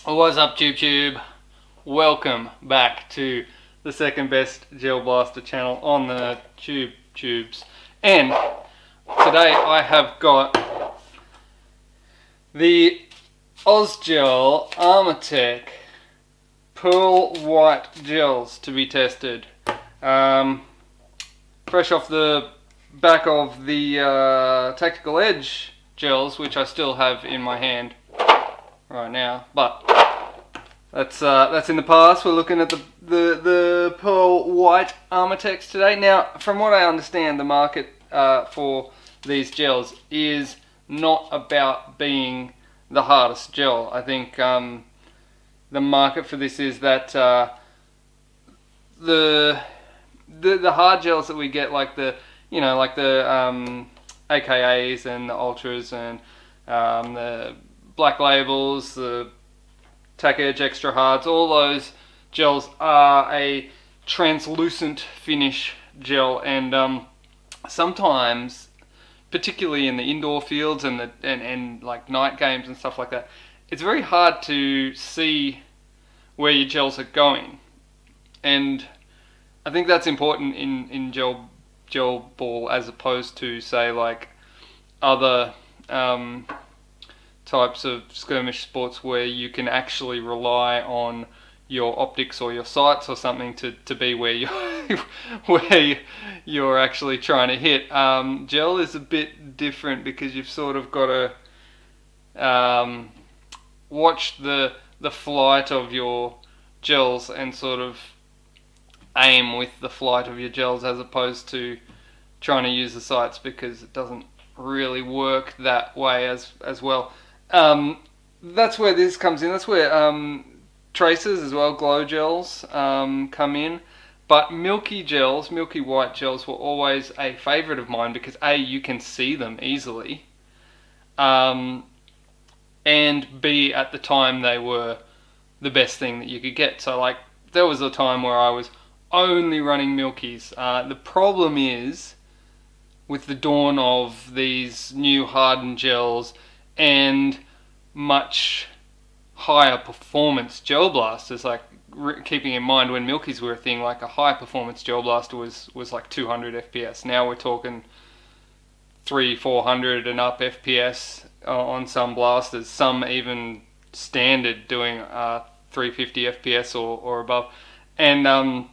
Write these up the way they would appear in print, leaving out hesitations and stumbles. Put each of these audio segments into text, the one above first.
What's up, Tube? Welcome back to the second best Gel Blaster channel on the tubes. And today I have got the Ausgel Armatech Pearl White gels to be tested. Fresh off the back of the Tactical Edge gels, which I still have in my hand right now, but that's in the past. We're looking at the Pearl White Armatech today. Now, from what I understand, the market for these gels is not about being the hardest gel. I think the market for this is that the hard gels that we get, like the AKAs and the Ultras and the Black Labels, the Tac Edge Extra Hards, all those gels are a translucent finish gel, and sometimes, particularly in the indoor fields and like night games and stuff like that, it's very hard to see where your gels are going, and I think that's important in gel ball, as opposed to, say, like other types of skirmish sports where you can actually rely on your optics or your sights or something to be where you're actually trying to hit. Gel is a bit different because you've sort of got to watch the flight of your gels and sort of aim with the flight of your gels, as opposed to trying to use the sights, because it doesn't really work that way as well. That's where this comes in. That's where tracers as well, glow gels, come in. But milky white gels were always a favourite of mine because A, you can see them easily, and B, at the time they were the best thing that you could get. So, like, there was a time where I was only running milkies. The problem is, with the dawn of these new hardened gels and much higher performance gel blasters, like keeping in mind when milkies were a thing, like a high performance gel blaster was like 200 FPS. Now we're talking 300-400 and up FPS on some blasters, some even standard doing 350 FPS or above. And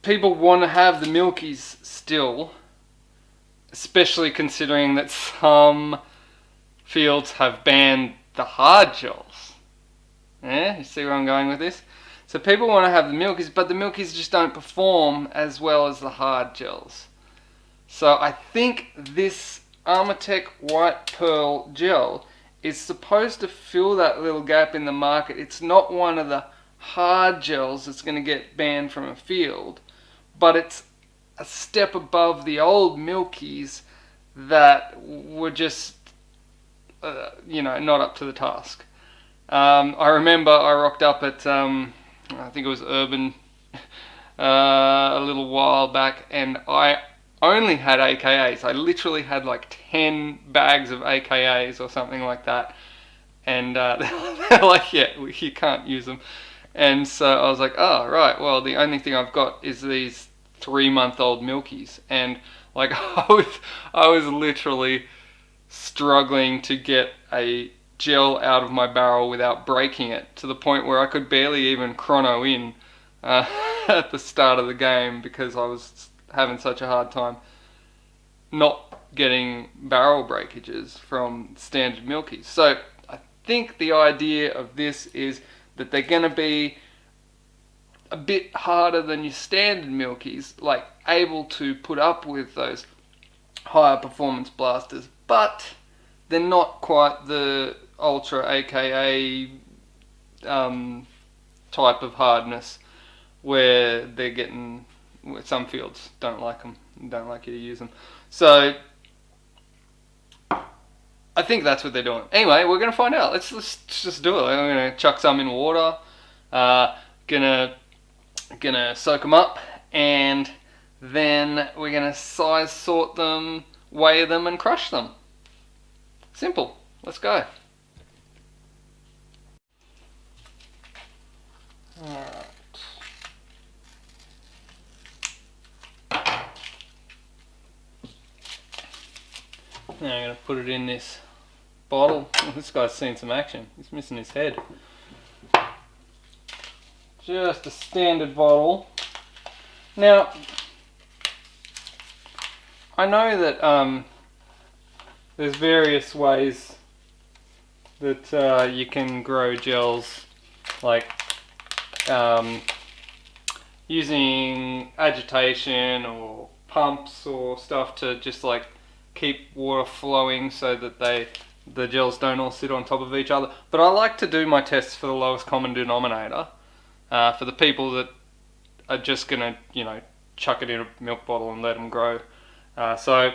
people want to have the milkies still, especially considering that some fields have banned the hard gels. Yeah, you see where I'm going with this? So people want to have the milkies, but the milkies just don't perform as well as the hard gels. So I think this Armatech White Pearl gel is supposed to fill that little gap in the market. It's not one of the hard gels that's going to get banned from a field, but it's a step above the old milkies that were just not up to the task. I remember I rocked up at I think it was Urban a little while back, and I only had AKAs. I literally had like 10 bags of AKAs or something like that, and they're like, yeah, you can't use them. And so I was like, oh, right, well, the only thing I've got is these 3-month-old milkies. And like, I was literally struggling to get a gel out of my barrel without breaking it, to the point where I could barely even chrono in at the start of the game, because I was having such a hard time not getting barrel breakages from standard milkies. So I think the idea of this is that they're going to be a bit harder than your standard milkies, like able to put up with those higher performance blasters, but they're not quite the Ultra AKA type of hardness where they're getting, some fields don't like them, don't like you to use them. So I think that's what they're doing. Anyway, we're going to find out. Let's just do it. I'm going to chuck some in water, gonna soak them up, and then we're going to size sort them, weigh them, and crush them. Simple. Let's go. Alright. Now I'm going to put it in this bottle. This guy's seen some action. He's missing his head. Just a standard bottle. Now, I know that there's various ways that you can grow gels, like using agitation or pumps or stuff to just like keep water flowing so that the gels don't all sit on top of each other. But I like to do my tests for the lowest common denominator, for the people that are just gonna, chuck it in a milk bottle and let them grow. So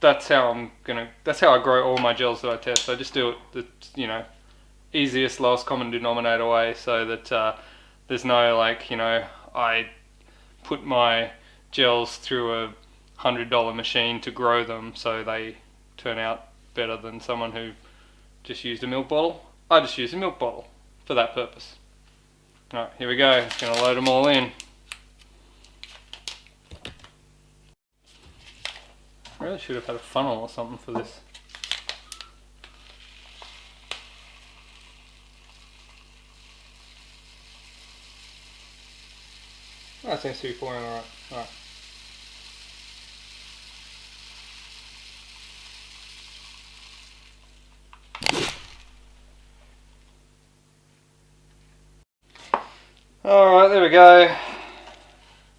that's how I grow all my gels that I test. I just do it the easiest, lowest common denominator way, so that there's no I put my gels through a $100 machine to grow them so they turn out better than someone who just used a milk bottle. I just use a milk bottle for that purpose. Alright, here we go. Just going to load them all in. I really should have had a funnel or something for this. That seems to be pouring alright. Alright. Alright, there we go.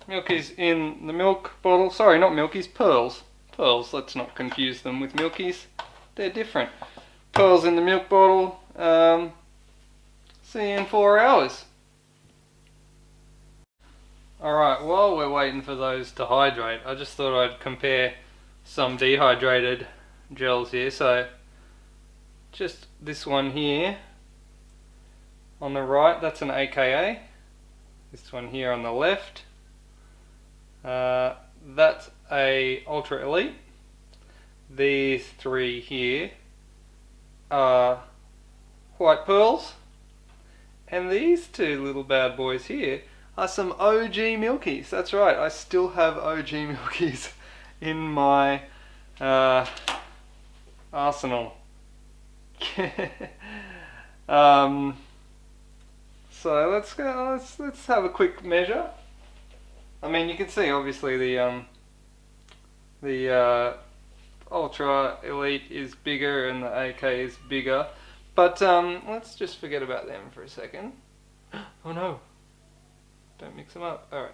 Milky's in the milk bottle. Sorry, not milkies, pearls. Pearls, let's not confuse them with milkies. They're different. Pearls in the milk bottle. See you in 4 hours. Alright, while we're waiting for those to hydrate, I just thought I'd compare some dehydrated gels here. So, just this one here on the right, that's an AKA. This one here on the left, that's a Ultra Elite. These three here are white pearls, and these two little bad boys here are some OG Milkies. That's right, I still have OG Milkies in my arsenal. So let's have a quick measure. I mean, you can see obviously the Ultra Elite is bigger and the AK is bigger, but let's just forget about them for a second. Oh no! Don't mix them up. All right.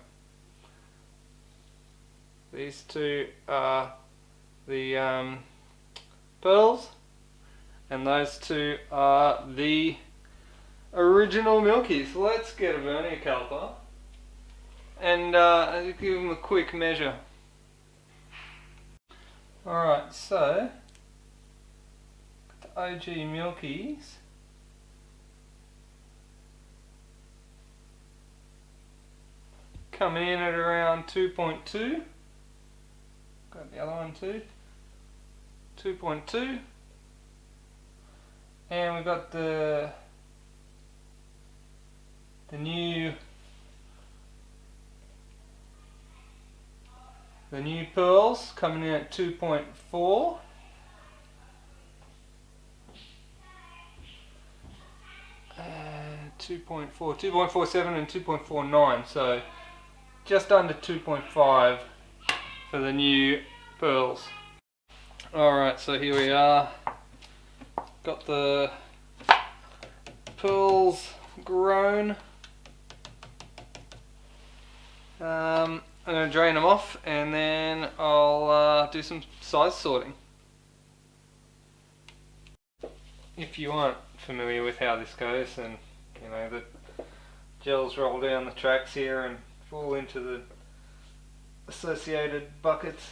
These two are the pearls, and those two are the original Milkies. Let's get a vernier caliper and give them a quick measure. Alright, so the OG Milkies coming in at around 2.2. Got the other one too. 2.2. And we've got the new pearls coming in at 2.4. And 2.47 and 2.49, so just under 2.5 for the new pearls. Alright, so here we are. Got the pearls grown. I'm going to drain them off and then I'll do some size sorting. If you aren't familiar with how this goes, and the gels roll down the tracks here and fall into the associated buckets.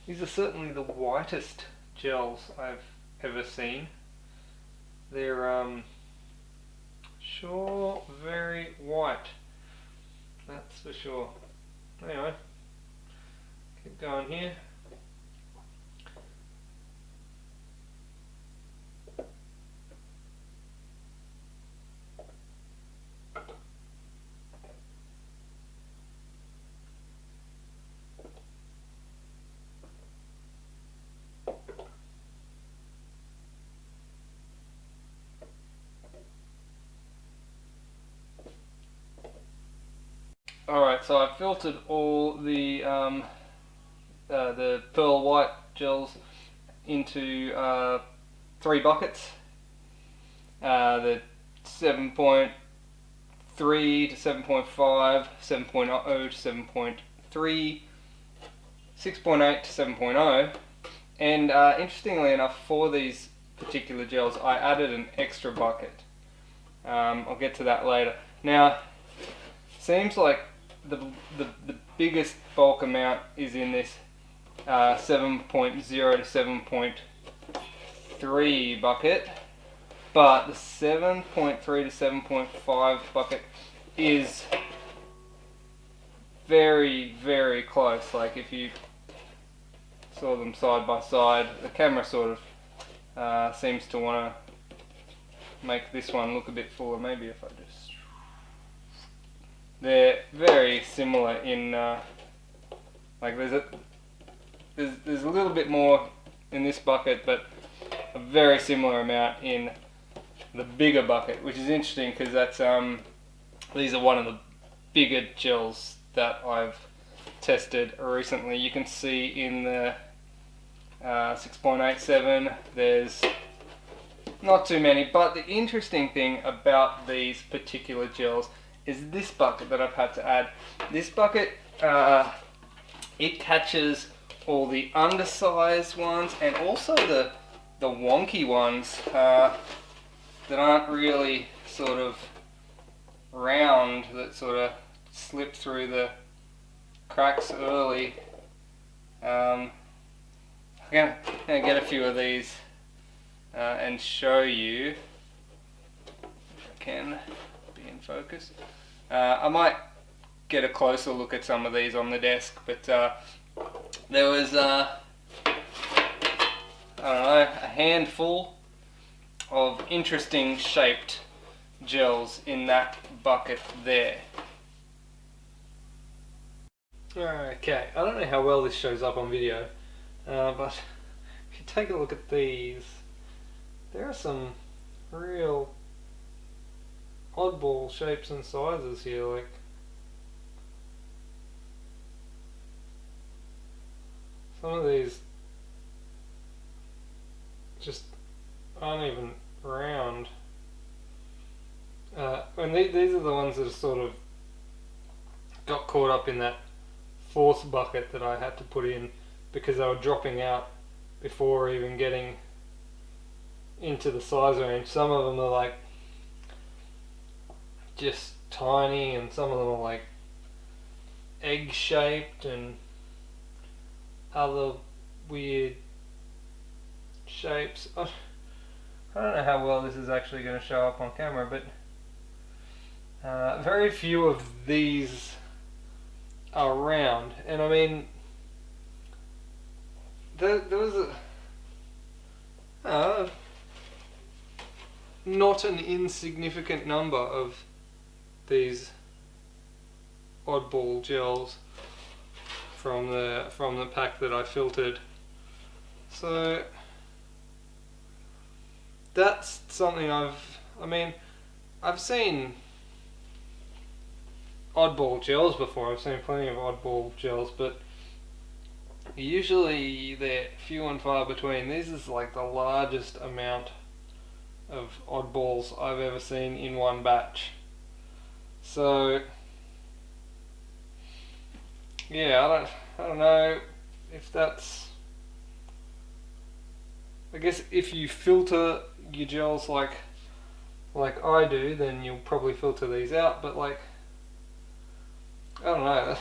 These are certainly the whitest gels I've ever seen. They're sure very white. That's for sure. Anyway, keep going here. Alright, so I've filtered all the pearl white gels into 3 buckets. The 7.3 to 7.5, 7.0 to 7.3, 6.8 to 7.0, and interestingly enough, for these particular gels I added an extra bucket. I'll get to that later. Now, seems like the biggest bulk amount is in this 7.0 to 7.3 bucket, but the 7.3 to 7.5 bucket is very, very close. Like if you saw them side by side, the camera sort of seems to want to make this one look a bit fuller. Maybe if I just... They're very similar in like there's a little bit more in this bucket, but a very similar amount in the bigger bucket, which is interesting because that's these are one of the bigger gels that I've tested recently. You can see in the 6.87 there's not too many, but the interesting thing about these particular gels is this bucket that I've had to add. This bucket, it catches all the undersized ones and also the wonky ones that aren't really sort of round, that sort of slip through the cracks early. I'm gonna get a few of these and show you if I can be in focus. I might get a closer look at some of these on the desk, but there was I don't know, a handful of interesting shaped gels in that bucket there. Okay, I don't know how well this shows up on video, but if you take a look at these, there are some real oddball shapes and sizes here. Like, some of these just aren't even round. And these are the ones that are sort of got caught up in that fourth bucket that I had to put in because they were dropping out before even getting into the size range. Some of them are like just tiny, and some of them are like egg shaped and other weird shapes. I don't know how well this is actually going to show up on camera, but very few of these are round. And I mean, there was a not an insignificant number of these oddball gels from the pack that I filtered. So that's something I've seen oddball gels before. I've seen plenty of oddball gels, but usually they're few and far between. This is like the largest amount of oddballs I've ever seen in one batch. So yeah, I don't know if that's... I guess if you filter your gels like I do, then you'll probably filter these out, but like, I don't know,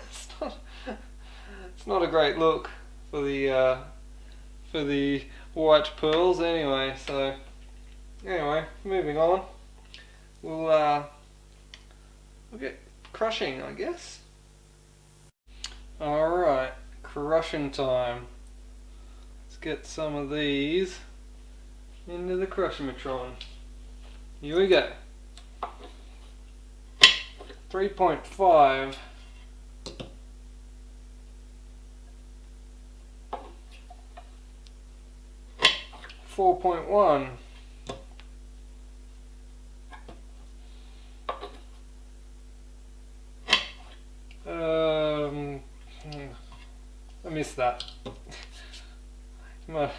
it's not a great look for the white pearls anyway. So anyway, moving on, we'll get crushing, I guess. Alright, crushing time. Let's get some of these into the crushometron. Here we go. 3.5. 4.1. 5.1. missed that. Well,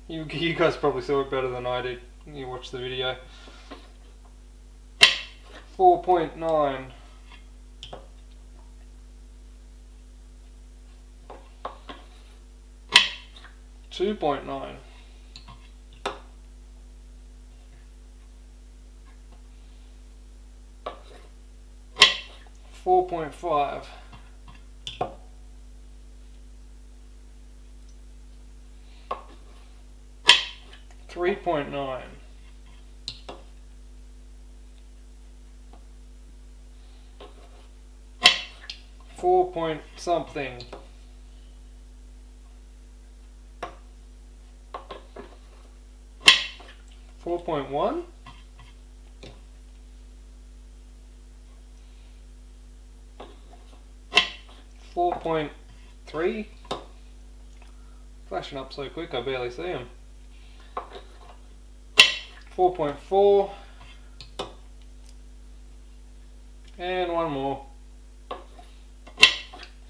you guys probably saw it better than I did. You watched the video. 4.9. 2.9. 4.5. 3.9. 4 point something. 4.1. 4.3. Flashing up so quick I barely see them. 4.4. And one more.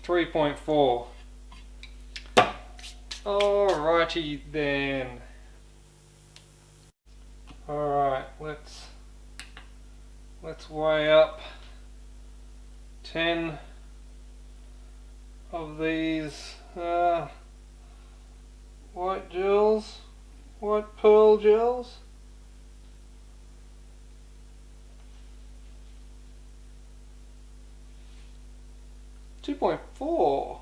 3.4. Alrighty then. Alright, let's weigh up 10 of these white gels, white pearl gels. .4.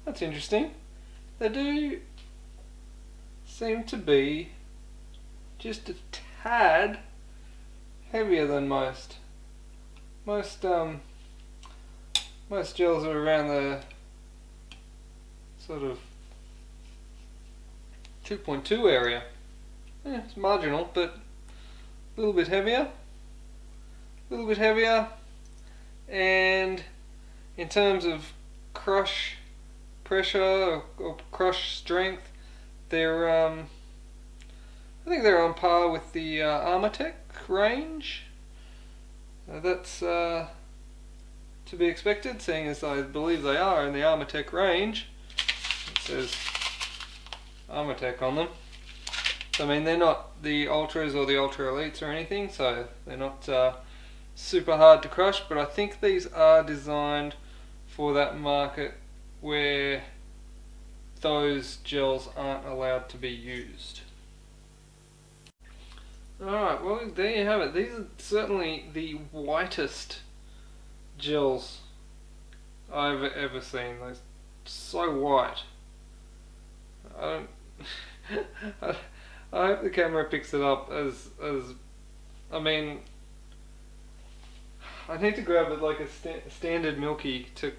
That's interesting. They do seem to be just a tad heavier than most. Most gels are around the sort of 2.2 area. Yeah, it's marginal, but a little bit heavier. And in terms of crush pressure or crush strength, they're I think they're on par with the Armatech range. That's to be expected, seeing as I believe they are in the Armatech range. It says Armatech on them. So, I mean, they're not the Ultras or the Ultra Elites or anything, so they're not super hard to crush, but I think these are designed for that market where those gels aren't allowed to be used. Alright, well, there you have it. These are certainly the whitest gels I've ever seen. They're so white. I don't I hope the camera picks it up as I mean, I need to grab it like a standard Milky to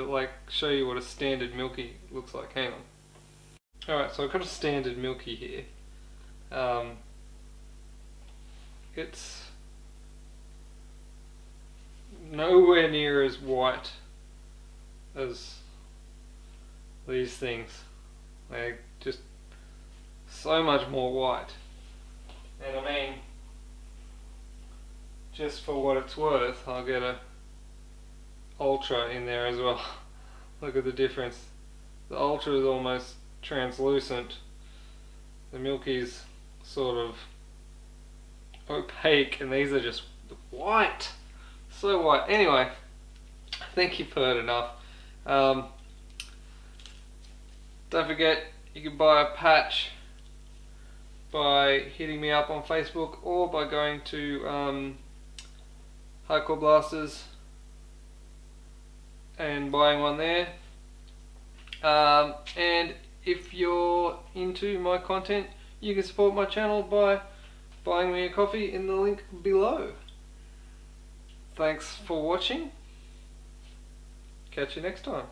like show you what a standard Milky looks like. Hang on. Alright, so I've got a standard Milky here. It's nowhere near as white as these things. They're just so much more white. And I mean, just for what it's worth, I'll get a Ultra in there as well. Look at the difference. The Ultra is almost translucent. The Milky's sort of opaque, and these are just white. So white. Anyway, I think you've heard enough. Don't forget, you can buy a patch by hitting me up on Facebook or by going to Hardcore Blasters and buying one there. And if you're into my content, you can support my channel by buying me a coffee in the link below. Thanks for watching. Catch you next time.